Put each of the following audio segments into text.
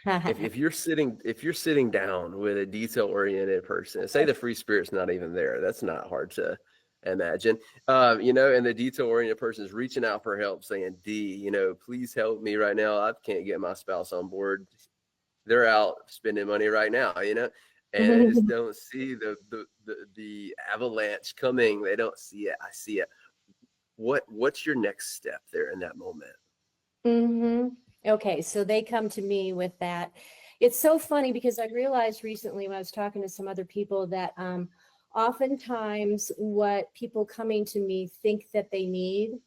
If you're sitting down with a detail oriented person, say the free spirit's not even there, that's not hard to imagine. And the detail oriented person is reaching out for help, saying, "D, please help me right now. I can't get my spouse on board. They're out spending money right now, and they just don't see the avalanche coming. They don't see it. I see it. What's your next step there in that moment? Okay, so they come to me with that. It's so funny because I realized recently when I was talking to some other people that oftentimes what people coming to me think that they need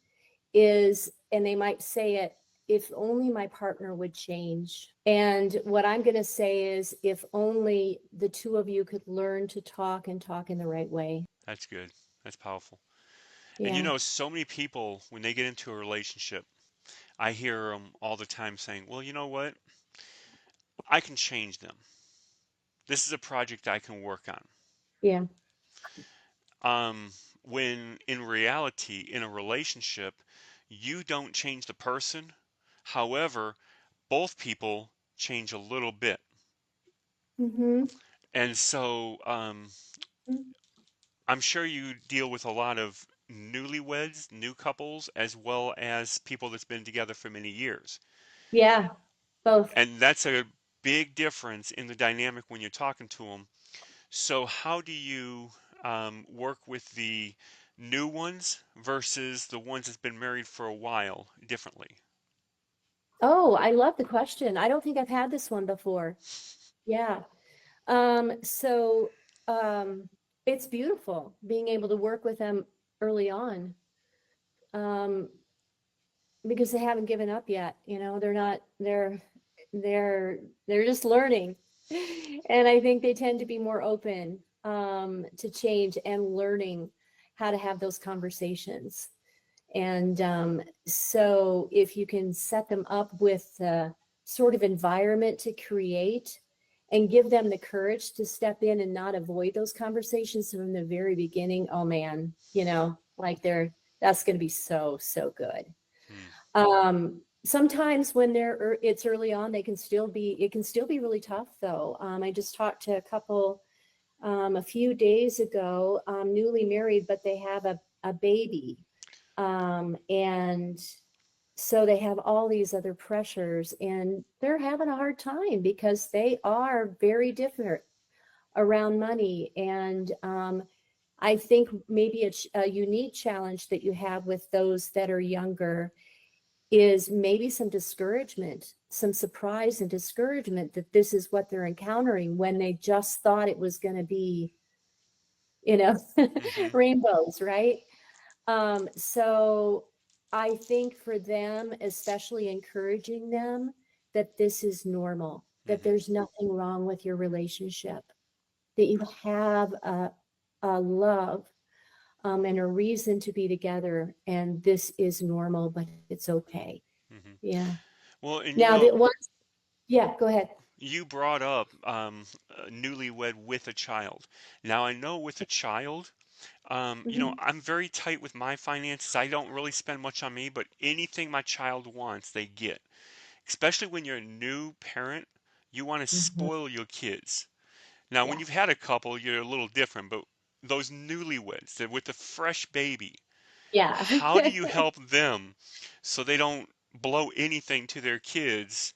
is, and they might say it, if only my partner would change. And what I'm going to say is, if only the two of you could learn to talk and talk in the right way. That's good. That's powerful. And Yeah. so many people, when they get into a relationship, I hear them all the time saying, well, you know what? I can change them. This is a project I can work on. Yeah. Um, when in reality, in a relationship, you don't change the person. However, both people change a little bit. Mm-hmm. And so I'm sure you deal with a lot of newlyweds, new couples, as well as people that's been together for many years. Yeah, both. And that's a big difference in the dynamic when you're talking to them. So, how do you work with the new ones versus the ones that's been married for a while differently? Oh, I love the question. I don't think I've had this one before. Yeah. So it's beautiful being able to work with them early on, um, because they haven't given up yet. They're not, they're just learning. And I think they tend to be more open to change and learning how to have those conversations. And so if you can set them up with the sort of environment to create and give them the courage to step in and not avoid those conversations from the very beginning, oh man, like that's going to be so, so good. Hmm. Sometimes when it's early on, it can still be really tough though. I just talked to a couple a few days ago, newly married, but they have a baby. And so they have all these other pressures and they're having a hard time because they are very different around money. And I think maybe a unique challenge that you have with those that are younger is maybe some discouragement, some surprise and discouragement that this is what they're encountering when they just thought it was going to be, Mm-hmm. rainbows, right? So I think for them, especially encouraging them that this is normal, that Mm-hmm. there's nothing wrong with your relationship, that you have a love and a reason to be together, and this is normal, but it's okay. Mm-hmm. Yeah. Well, and Now the ones, yeah, go ahead. you brought up newlywed with a child. Now, I know with a child, Hmm. I'm very tight with my finances. I don't really spend much on me, but anything my child wants, they get. Especially when you're a new parent, you want to Hmm. spoil your kids. Now, when Yeah. you've had a couple, you're a little different, but those newlyweds, they're with a fresh baby, Yeah. how do you help them so they don't blow anything to their kids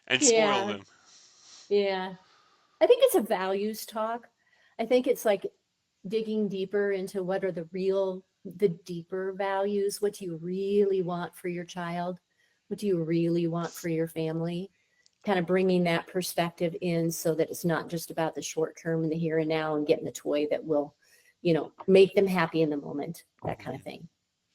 and spoil Yeah. them? Yeah. I think it's a values talk. I think it's like digging deeper into what are the deeper values. What do you really want for your child? What do you really want for your family? Kind of bringing that perspective in so that it's not just about the short term and the here and now and getting the toy that will, make them happy in the moment, that kind Mhm. of thing.